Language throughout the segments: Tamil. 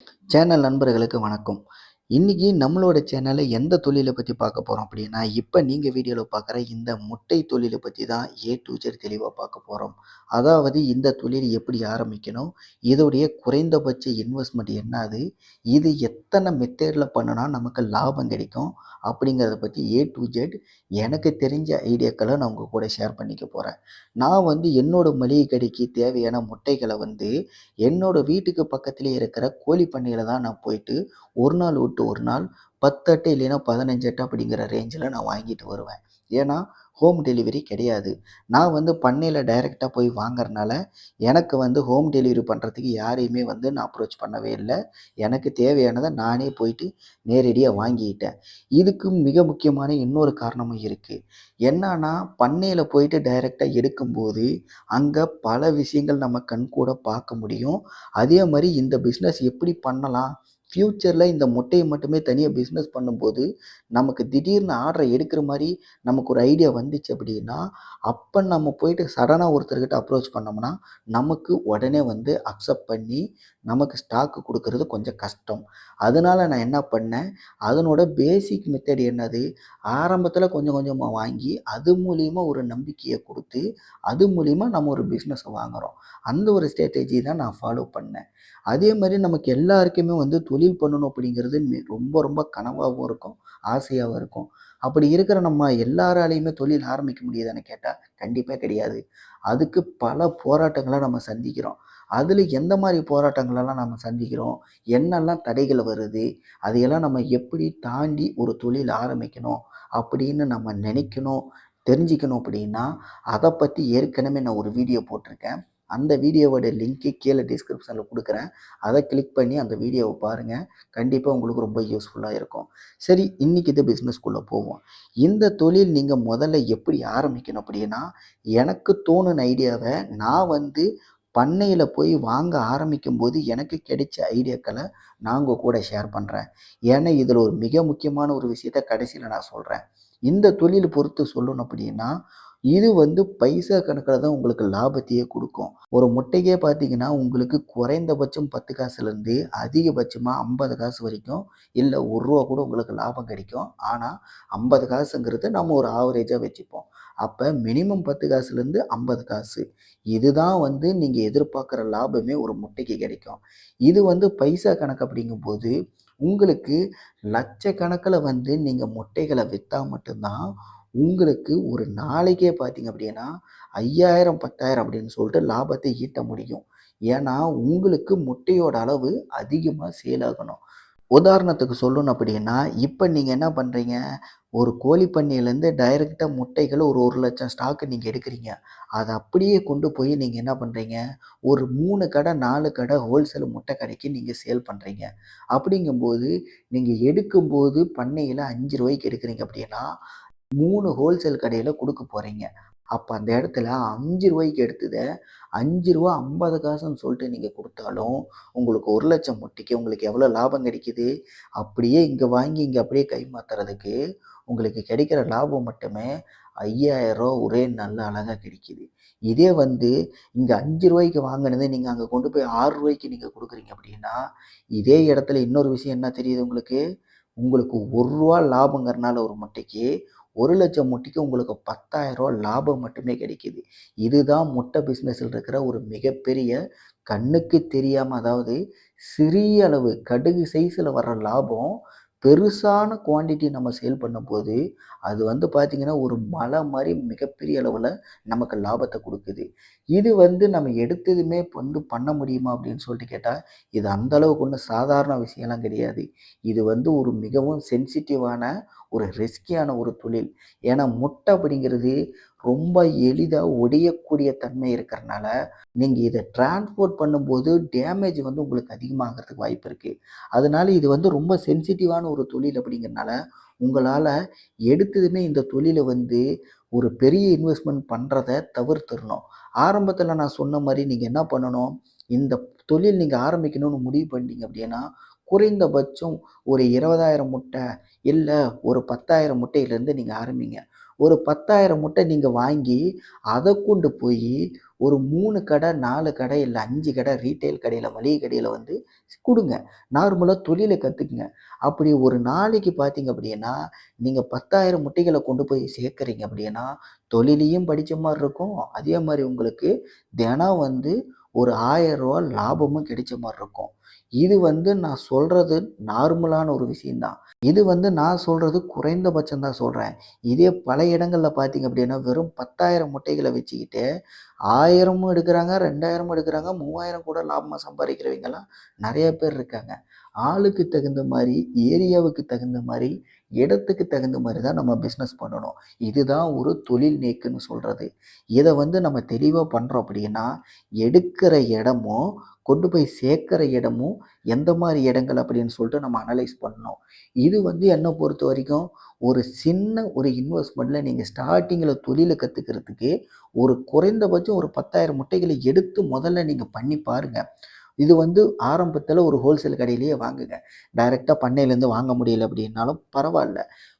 சேனல் நண்பர்களுக்கு வணக்கம். இன்னைக்கு நம்மளோட சேனல்ல எந்த தொழில பத்தி பார்க்க போறோம் அப்படின்னா, இப்ப நீங்க வீடியோல பார்க்குற இந்த முட்டை தொழில பத்தி தான் ஏ டூ இசட் தெளிவா பார்க்க போறோம். அதாவது இந்த தொழில் எப்படி ஆரம்பிக்கணும்? இதோடைய குறைந்தபட்ச இன்வெஸ்ட்மென்ட் என்னது? இது எத்தன மெத்தேட்ல பண்ணுனா நமக்கு லாபம் கிடைக்கும்? அப்படிங்கிறத பத்தி ஏ டூ இசட் எனக்கு தெரிஞ்ச ஐடியாக்கள நான் உங்க கூட ஷேர் பண்ணிக்க போறேன். நான் என்னோட மளிகை கடைக்கு தேவையான முட்டைகள என்னோட வீட்டுக்கு பக்கத்திலேயே இருக்கிற கோழி பண்ணையில தான் நான் போயிட்டு ஒரு நாள் விட்டு ஒரு நாள் 10 அட்டை இல்லைன்னா 15 அட்டை அப்படிங்கிற ரேஞ்சில நான் வாங்கிட்டு வருவேன். ஏன்னா, ஹோம் டெலிவரி கிடையாது. நான் பண்ணையில டைரக்ட்டா போய் வாங்குறனால, எனக்கு ஹோம் டெலிவரி பண்றதுக்கு யாரையுமே நான் அப்ரோச் பண்ணவே இல்ல. எனக்கு தேவையானத நானே போயிட்டு நேரடியா வாங்கிக்கிட்டேன். இதுக்கு மிக முக்கியமான இன்னொரு காரணமும் இருக்கு. என்னன்னா, பண்ணையில போயிட்டு டைரக்ட்டா எடுக்கும்போது, அங்க பல விஷயங்கள் நம்ம கண்கூட பார்க்க முடியும். அதே மாரி இந்த பிசினஸ் எப்படி பண்ணலாம்? ஃப்யூச்சர்ல இந்த முட்டைய மட்டுமே தனியா பிசினஸ் பண்ணும்போது, நமக்கு திடீர்னு ஆர்டர எடுக்கிற மாரி நமக்கு ஒரு ஐடியா வந்துச்சு அப்படின்னா, அப்ப நம்ம போயிட்டு சடனா ஒருத்தர்கிட்ட அப்ரோச் பண்ணோம்னா, நமக்கு உடனே அக்செப்ட் பண்ணி, நமக்கு ஸ்டாக் குடுக்குறது கொஞ்சம் கஷ்டம். அதனால நான் என்ன பண்ணேன், அதனோட பேசிக் மெத்தட் என்னது? ஆரம்பத்தில கொஞ்சம் கொஞ்சமா வாங்கி, அது மூலியமா ஒரு நம்பிக்கைய குடுத்து, அது மூலியமா நம்ம ஒரு பிசினஸ வாங்குறோம். அந்த ஒரு ஸ்ட்ராட்டஜி தான் நான் ஃபாலோ பண்ணேன். அதே மாரி நமக்கு எல்லாருக்குமே தொழில் பண்ணணும் அப்படிங்கிறது ரொம்ப ரொம்ப கனவாவும் இருக்கும், ஆசையாவும் இருக்கும். அப்படி இருக்கிற நம்ம எல்லாராலயுமே தொழில் ஆரம்பிக்க முடியுதான்னு கேட்டா, கண்டிப்பா கிடையாது. அதுக்கு பல போராட்டங்கள நம்ம சந்திக்கிறோம். அதுல எந்த மாரி போராட்டங்களெல்லாம் நம்ம சந்திக்கிறோம்? என்னெல்லாம் தடைகள் வருது? அதையெல்லாம் நம்ம எப்படி தாண்டி ஒரு தொழில் ஆரம்பிக்கணும்? அப்படின்னு நம்ம நினைக்கணும், தெரிஞ்சுக்கணும் அப்படின்னா, அத பத்தி ஏற்கனவே நான் ஒரு வீடியோ போட்டிருக்கேன். அந்த வீடியோவோட லிங்க் கீழ டிஸ்கிரிப்ஷன்ல குடுக்குறேன். அத கிளிக் பண்ணி அந்த வீடியோவ பாருங்க. கண்டிப்பா உங்களுக்கு ரொம்ப யூஸ்ஃபுல்லா இருக்கும். சரி, இன்னைக்கு இந்த பிசினஸ்க்குள்ள போவோம். இந்த தொழில் நீங்க முதல்ல எப்படி ஆரம்பிக்கணும் அப்படின்னா, எனக்கு தோணுன ஐடியாவ நான் பண்ணையில போய் வாங்க ஆரம்பிக்கும்போது எனக்கு கிடைச்ச ஐடியாக்கள நான் உங்க கூட ஷேர் பண்றேன். ஏன்னா, இதுல ஒரு மிக முக்கியமான ஒரு விஷயத்த கடைசியில நான் சொல்றேன். இந்த தொழில் பொறுத்து சொல்லணும் அப்படின்னா, இது பைசா கணக்குல தான் உங்களுக்கு லாபத்தையே குடுக்கும். ஒரு முட்டைக்கே பார்த்தீங்கன்னா, உங்களுக்கு குறைந்தபட்சம் 10 காசுலேருந்து அதிகபட்சமா 50 காசு வரைக்கும், இல்ல ரூ. 1 கூட உங்களுக்கு லாபம் கிடைக்கும். ஆனா, 50 காசுங்கிறது நம்ம ஒரு ஆவரேஜா வச்சுப்போம். அப்ப மினிமம் 10 காசுலேருந்து 50 காசு. இதுதான் நீங்க எதிர்பார்க்குற லாபமே ஒரு முட்டைக்கு கிடைக்கும். இது பைசா கணக்கு அப்படிங்கும்போது, உங்களுக்கு லட்சக்கணக்குல நீங்க முட்டைகள வித்தா மட்டும் தான், உங்களுக்கு ஒரு நாளைக்கே பார்த்தீங்க அப்படின்னா, 5000, 10,000 அப்படின்னு சொல்லிட்டு லாபத்தை ஈட்ட முடியும். ஏன்னா, உங்களுக்கு முட்டையோட அளவு அதிகமா சேல் ஆகணும். உதாரணத்துக்கு சொல்லணும் அப்படின்னா, இப்ப நீங்க என்ன பண்றீங்க, ஒரு கோழி பண்ணையிலேருந்து டைரக்ட்டா முட்டைகள ஒரு 1,00,000 ஸ்டாக் நீங்க எடுக்குறீங்க. அத அப்படியே கொண்டு போய் நீங்க என்ன பண்றீங்க, ஒரு 3 கடை, 4 கடை ஹோல்சேல் முட்டை கடைக்கு நீங்க சேல் பண்றீங்க. அப்படிங்கும்போது, நீங்க எடுக்கும்போது பண்ணையில ரூ. 5க்கு எடுக்குறீங்க அப்படின்னா, 3 ஹோல்சேல் கடையில குடுக்க போறீங்க. அப்ப அந்த இடத்துல ரூ. 5க்கு எடுத்தத ரூ. 5 50 காசுன்னு சொல்லிட்டு நீங்க குடுத்தாலும், உங்களுக்கு 1,00,000 முட்டைக்கு உங்களுக்கு எவ்வளோ லாபம் கிடைக்குது? அப்படியே இங்க வாங்கி இங்க அப்படியே கைமாத்துறதுக்கு, உங்களுக்கு கிடைக்கிற லாபம் மட்டுமே ரூ. 5,000 ஒரே நாள்ல அழகா கிடைக்குது. இதே இங்க ரூ. 5க்கு வாங்குனத நீங்க அங்க கொண்டு போய் ரூ. 6க்கு நீங்க குடுக்குறீங்க அப்படின்னா, இதே இடத்துல இன்னொரு விஷயம் என்ன தெரியுது உங்களுக்கு? உங்களுக்கு ரூ. 1 லாபம்ங்கிறனால ஒரு முட்டைக்கு, 1,00,000 முட்டைக்கு உங்களுக்கு ரூ. 10,000 லாபம் மட்டுமே கிடைக்குது. இதுதான் முட்டை பிசினஸ்ல இருக்கிற ஒரு மிகப்பெரிய கண்ணுக்கு தெரியாம, அதாவது சிறிய அளவு கடுகு சைஸ்ல வர்ற லாபம், பெருசான குவான்டிட்டி நம்ம சேல் பண்ணும்போது, அது பார்த்தீங்கன்னா, ஒரு மலை மாரி மிகப்பெரிய அளவுல நமக்கு லாபத்த குடுக்குது. இது நம்ம எடுத்ததுமே பண்ண முடியுமா அப்படின்னு சொல்லிட்டு கேட்டா, இது அந்த அளவுக்கு ஒண்ணும் சாதாரண விஷயம்லாம் கிடையாது. இது ஒரு மிகவும் சென்சிட்டிவான, ஒரு ரிஸ்கியான ஒரு தொழில். ஏன்னா, முட்டை அப்படிங்கிறது ரொம்ப எளிதா உடையக்கூடிய தன்மை இருக்கிறனால, நீங்க இத டிரான்ஸ்போர்ட் பண்ணும்போது டேமேஜ் உங்களுக்கு அதிகமாகறதுக்கு வாய்ப்பு இருக்கு. அதனால இது ரொம்ப சென்சிட்டிவான ஒரு தொழில் அப்படிங்கிறனால, உங்களால எடுத்ததுமே இந்த தொழில ஒரு பெரிய இன்வெஸ்ட்மென்ட் பண்றத தவிர்த்துறணும். ஆரம்பத்தில நான் சொன்ன மாரி நீங்க என்ன பண்ணணும், இந்த தொழில் நீங்க ஆரம்பிக்கணும்னு முடிவு பண்ணிட்டீங்க அப்படின்னா, குறைந்தபட்சம் ஒரு 20,000 முட்டை, இல்ல ஒரு 10,000 முட்டையிலிருந்து நீங்க ஆரம்பிங்க. ஒரு 10,000 முட்டை நீங்க வாங்கி, அத கொண்டு போயி ஒரு 3 கடை, 4 கடை இல்ல 5 கடை ரீட்டெயில் கடையில, மளிகை கடையில வந்து குடுங்க. நார்மலா தொழில கத்துக்குங்க. அப்படி ஒரு நாளைக்கு பார்த்தீங்க அப்படின்னா, நீங்க 10,000 முட்டைகள கொண்டு போய் சேர்க்கிறீங்க அப்படின்னா, தொழிலையும் படிச்ச மாரி இருக்கும். அதே மாரி உங்களுக்கு தினம் வந்து ஒரு ரூ. 1000 லாபமும் கிடைச்ச மாரி இருக்கும். இது வந்து நான் சொல்றது நார்மலான ஒரு விஷயம் தான். இது வந்து நான் சொல்றது குறைந்தபட்சம் தான் சொல்றேன். இதே பல இடங்கள்ல பார்த்தீங்க அப்படின்னா, வெறும் 10,000 முட்டைகள வச்சுக்கிட்டு 1000மும் எடுக்குறாங்க, 2000மும் எடுக்குறாங்க, 3000 கூட லாபமா சம்பாதிக்கிறவங்கலாம் நெறைய பேர் இருக்காங்க. ஆளுக்கு தகுந்த மாரி, ஏரியாவுக்கு தகுந்த மாரி, இடத்துக்கு தகுந்த மாரி தான் நம்ம பிசினஸ் பண்ணணும். இதுதான் ஒரு தொழில் நேக்குன்னு சொல்றது. இத வந்து நம்ம தெளிவா பண்றோம் அப்படின்னா, எடுக்கிற இடமும், கொண்டு போய் சேர்க்கிற இடமும் எந்த மாரி இடங்கள் அப்படின்னு சொல்லிட்டு நம்ம அனலைஸ் பண்ணணும். இது வந்து என்ன பொறுத்தவரைக்கும் ஒரு சின்ன ஒரு இன்வெஸ்ட்மென்ட்ல நீங்க ஸ்டார்ட்டிங்ல தொழில கத்துக்கிறதுக்கு ஒரு குறைந்தபட்சம் ஒரு 10,000 முட்டைகள எடுத்து முதல்ல நீங்க பண்ணி பாருங்க. இது வந்து ஆரம்பத்தில ஒரு ஹோல்சேல் கடையிலேயே வாங்குங்க. டைரக்ட்டா பண்ணையிலேருந்து வாங்க முடியல அப்படின்னாலும் பரவால்ல.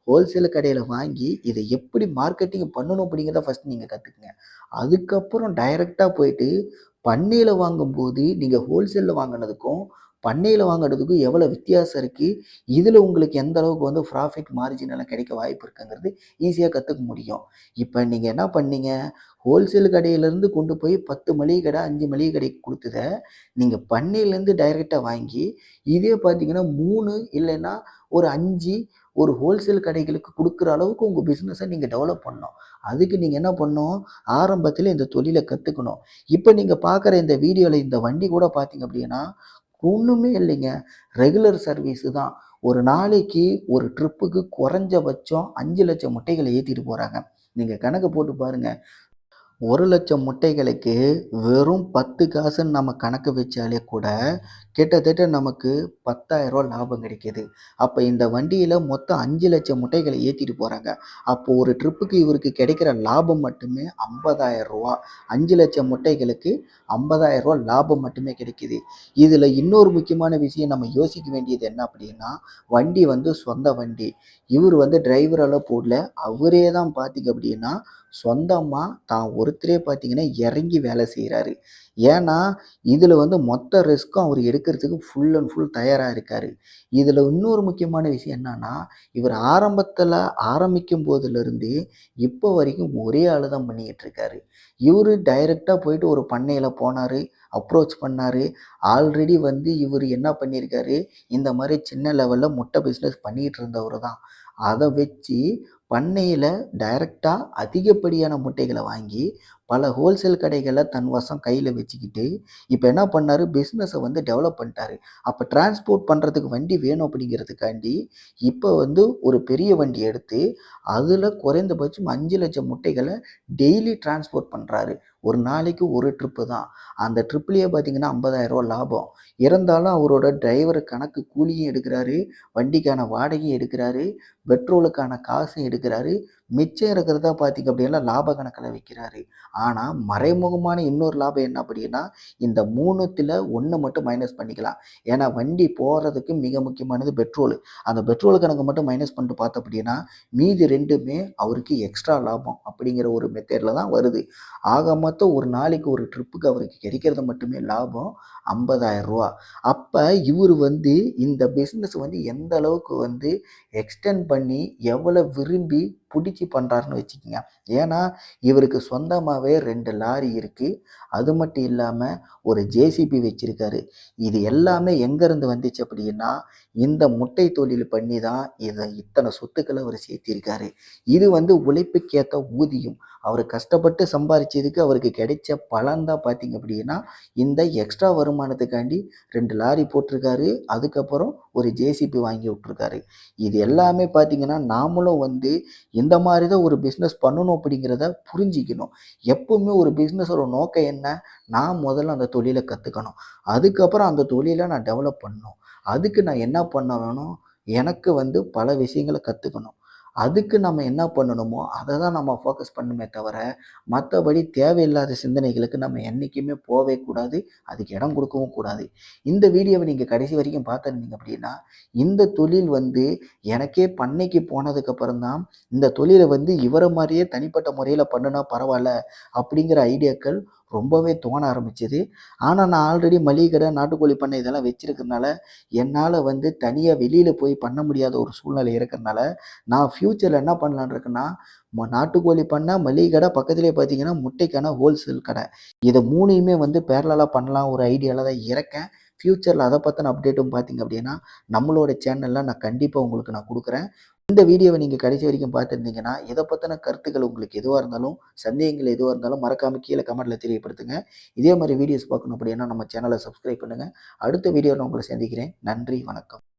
ஹோல்சேல் கடையில வாங்கி இத எப்படி மார்க்கெட்டிங் பண்ணணும் அப்படிங்கிறத ஃபர்ஸ்ட் நீங்க கத்துக்குங்க. அதுக்கப்புறம் டைரக்ட்டா போயிட்டு பண்ணையில வாங்கும்போது நீங்க ஹோல்சேல்ல வாங்குனதுக்கும், பண்ணையில வாங்குனதுக்கும் எவ்வளோ வித்தியாசம் இருக்கு? இதுல உங்களுக்கு எந்த அளவுக்கு வந்து ப்ராஃபிட் மார்ஜின் எல்லாம் கிடைக்க வாய்ப்பு இருக்குங்கிறது ஈஸியா கத்துக்க முடியும். இப்ப நீங்க என்ன பண்ணீங்க? ஹோல்சேல் கடையிலேருந்து கொண்டு போய் 10 மளிகை கடை, 5 மளிகை கடைக்கு குடுத்தத நீங்க பண்ணையிலேருந்து டைரக்ட்டா வாங்கி, இதே பார்த்தீங்கன்னா 3 இல்லைன்னா ஒரு 5 ஒரு ஹோல்சேல் கடைகளுக்கு குடுக்குற அளவுக்கு உங்க பிசினஸ நீங்க டெவலப் பண்ணணும். அதுக்கு நீங்க என்ன பண்ணணும்? ஆரம்பத்தில இந்த தொழில கத்துக்கணும். இப்ப நீங்க பார்க்குற இந்த வீடியோல இந்த வண்டி கூட பார்த்தீங்க அப்படின்னா, ஒண்ணுமே இல்லைங்க. ரெகுலர் சர்வீஸ் தான். ஒரு நாளைக்கு ஒரு ட்ரிப்புக்கு குறைஞ்சபட்சம் 5,00,000 முட்டைகள ஏத்திட்டு போறாங்க. நீங்க கணக்கு போட்டு பாருங்க. 1,00,000 முட்டைகளுக்கு வெறும் 10 காசுன்னு நம்ம கணக்கு வச்சாலே கூட, கிட்டத்தட்ட நமக்கு ரூ. 10,000 லாபம் கிடைக்குது. அப்ப இந்த வண்டியில மொத்தம் 5,00,000 முட்டைகள ஏத்திட்டு போறாங்க. அப்போ ஒரு ட்ரிப்புக்கு இவருக்கு கிடைக்கிற லாபம் மட்டுமே ரூ. 50,000. 5,00,000 முட்டைகளுக்கு ரூ. 50,000 லாபம் மட்டுமே கிடைக்குது. இதுல இன்னொரு முக்கியமான விஷயம் நம்ம யோசிக்க வேண்டியது என்ன அப்படின்னா, வண்டி வந்து சொந்த வண்டி. இவரு வந்து டிரைவரெல்லாம் போடல. அவரே தான் பார்த்தீங்க அப்படின்னா, சொந்தமா தான் ஒருத்தரே பார்த்தீங்கன்னா, இறங்கி வேலை செய்றாரு. ஏன்னா, இதுல வந்து மொத்த ரிஸ்க்கும் அவரு எடுக்கிறதுக்கு ஃபுல் அண்ட் ஃபுல் தயாரா இருக்காரு. இதுல இன்னொரு முக்கியமான விஷயம் என்னன்னா, இவரு ஆரம்பத்துல ஆரம்பிக்கும் போதிலிருந்தே, இப்போ வரைக்கும் ஒரே ஆளு தான் பண்ணிக்கிட்டு இருக்காரு. இவரு டைரக்ட்டா போயிட்டு ஒரு பண்ணையில போனாரு, அப்ரோச் பண்ணாரு. ஆல்ரெடி வந்து இவரு என்ன பண்ணியிருக்காரு, இந்த மாரி சின்ன லெவல்ல முட்டை பிசினஸ் பண்ணிட்டு இருந்தவரு தான். அத வச்சு பண்ணையில டைரக்ட்டா அதிகப்படியான முட்டைகள வாங்கி, பல ஹோல்சேல் கடைகள தன் வசம் கையில வச்சுக்கிட்டு, இப்ப என்ன பண்ணாரு, பிசினஸ வந்து டெவலப் பண்ணிட்டாரு. அப்ப டிரான்ஸ்போர்ட் பண்றதுக்கு வண்டி வேணும் அப்படிங்கிறதுக்காண்டி, இப்ப வந்து ஒரு பெரிய வண்டி எடுத்து, அதுல குறைந்தபட்சம் 5,00,000 முட்டைகள டெய்லி டிரான்ஸ்போர்ட் பண்றாரு. ஒரு நாளைக்கு ஒரு ட்ரிப்பு தான். அந்த ட்ரிப்லயே பார்த்தீங்கன்னா, ரூ. 50,000 லாபம். இருந்தாலும் அவரோட டிரைவர் கணக்கு கூலியும் எடுக்குறாரு, வண்டிக்கான வாடகையும் எடுக்குறாரு, பெட்ரோலுக்கான காசும் எடுக்குறாரு. மிச்சம் இருக்கிறத பார்த்தீங்க அப்படின்னா, லாப கணக்குல வைக்கிறாரு. ஆனா, மறைமுகமான இன்னொரு லாபம் என்ன அப்படின்னா, இந்த 3த்துல 1 மட்டும் மைனஸ் பண்ணிக்கலாம். ஏன்னா, வண்டி போறதுக்கு மிக முக்கியமானது பெட்ரோலு. அந்த பெட்ரோல் கணக்கு மட்டும் மைனஸ் பண்ணிட்டு பார்த்தோம் அப்படின்னா, மீதி 2மே அவருக்கு எக்ஸ்ட்ரா லாபம் அப்படிங்கிற ஒரு மெத்தேட்ல தான் வருது. ஆக மொத்தம் ஒரு நாளைக்கு ஒரு ட்ரிப்புக்கு அவருக்கு கிடைக்கிறது மட்டுமே லாபம் ரூ. 50,000. அப்ப இவரு வந்து இந்த பிசினஸ் வந்து எந்த அளவுக்கு வந்து எக்ஸ்டெண்ட் பண்ணி எவ்வளவு விரும்பி புடிச்சு பண்றாருன்னு வச்சுக்கங்க. ஏன்னா, இவருக்கு சொந்தமாவே 2 லாரி இருக்கு. அது மட்டும் இல்லாம ஒரு ஜேசிபி வச்சிருக்காரு. இது எல்லாமே எங்கருந்து வந்துச்சு அப்படின்னா, இந்த முட்டை தொழில் பண்ணி தான் இத்தன சொத்துக்கள அவரு சேர்த்திருக்காரு. இது வந்து உழைப்புக்கேத்த ஊதியம். அவரு கஷ்டப்பட்டு சம்பாரிச்சதுக்கு அவருக்கு கிடைச்ச பலன் தான் பார்த்தீங்க அப்படின்னா, இந்த எக்ஸ்ட்ரா வருமானத்துக்காண்டி 2 லாரி போட்டிருக்காரு. அதுக்கப்புறம் ஒரு ஜேசிபி வாங்கி விட்டுருக்காரு. இது எல்லாமே பார்த்தீங்கன்னா, நாமளும் வந்து இந்த மாரி தான் ஒரு பிசினஸ் பண்ணணும் அப்படிங்கிறத புரிஞ்சுக்கணும். எப்பவுமே ஒரு பிசினஸோட நோக்கம் என்ன? நான் முதல்ல அந்த தொழில கத்துக்கணும். அதுக்கப்புறம் அந்த தொழில நான் டெவலப் பண்ணணும். அதுக்கு நான் என்ன பண்ண வேணும்? எனக்கு வந்து பல விஷயங்கள கத்துக்கணும். அதுக்கு நம்ம என்ன பண்ணணுமோ, அத தான் நம்ம ஃபோக்கஸ் பண்ணணுமே தவிர, மத்தபடி தேவையில்லாத சிந்தனைகளுக்கு நம்ம என்னைக்குமே போவே கூடாது. அதுக்கு இடம் கொடுக்கவும் கூடாது. இந்த வீடியோவ நீங்க கடைசி வரைக்கும் பார்த்திருந்தீங்க அப்படின்னா, இந்த தொழில் வந்து எனக்கே பண்ணைக்கு போனதுக்கு அப்புறம் தான், இந்த தொழில வந்து இவர மாரியே தனிப்பட்ட முறையில பண்ணுனா பரவால்ல, அப்படிங்கிற ஐடியாக்கள் ரொம்பவே தோண ஆரம்பிச்சது. ஆனா, நான் ஆல்ரெடி மளிகை கடை, நாட்டுக்கோழி பண்ணை இதெல்லாம் வச்சிருக்கிறனால, என்னால வந்து தனியா வெளியில போய் பண்ண முடியாத ஒரு சூழ்நிலை இருக்கிறனால, நான் ஃப்யூச்சர்ல என்ன பண்ணலான்னு இருக்கேன்னா, நாட்டுக்கோழி பண்ணை, மளிகை கடை பக்கத்திலேயே பார்த்தீங்கன்னா, முட்டைக்கான ஹோல்சேல் கடை. இத 3யுமே வந்து பேரலலா பண்ணலாம் ஒரு ஐடியால தான் இருக்கேன். ஃப்யூச்சர்ல அத பத்தின அப்டேட்டும் பார்த்தீங்க அப்படின்னா, நம்மளோட சேனல்ல நான் கண்டிப்பா உங்களுக்கு நான் குடுக்குறேன். இந்த வீடியோவ நீங்க கடைசி வரைக்கும் பார்த்திருந்தீங்கன்னா, இத பத்தின கருத்துக்கள் உங்களுக்கு எதுவா இருந்தாலும், சந்தேகங்கள் எதுவா இருந்தாலும் மறக்காம கீழ கமெண்ட்ல தெரியப்படுத்துங்க. இதே மாரி வீடியோஸ் பார்க்கணும் அப்படின்னா நம்ம சேனல சப்ஸ்கிரைப் பண்ணுங்க. அடுத்த வீடியோல உங்கள சந்திக்கிறேன். நன்றி, வணக்கம்.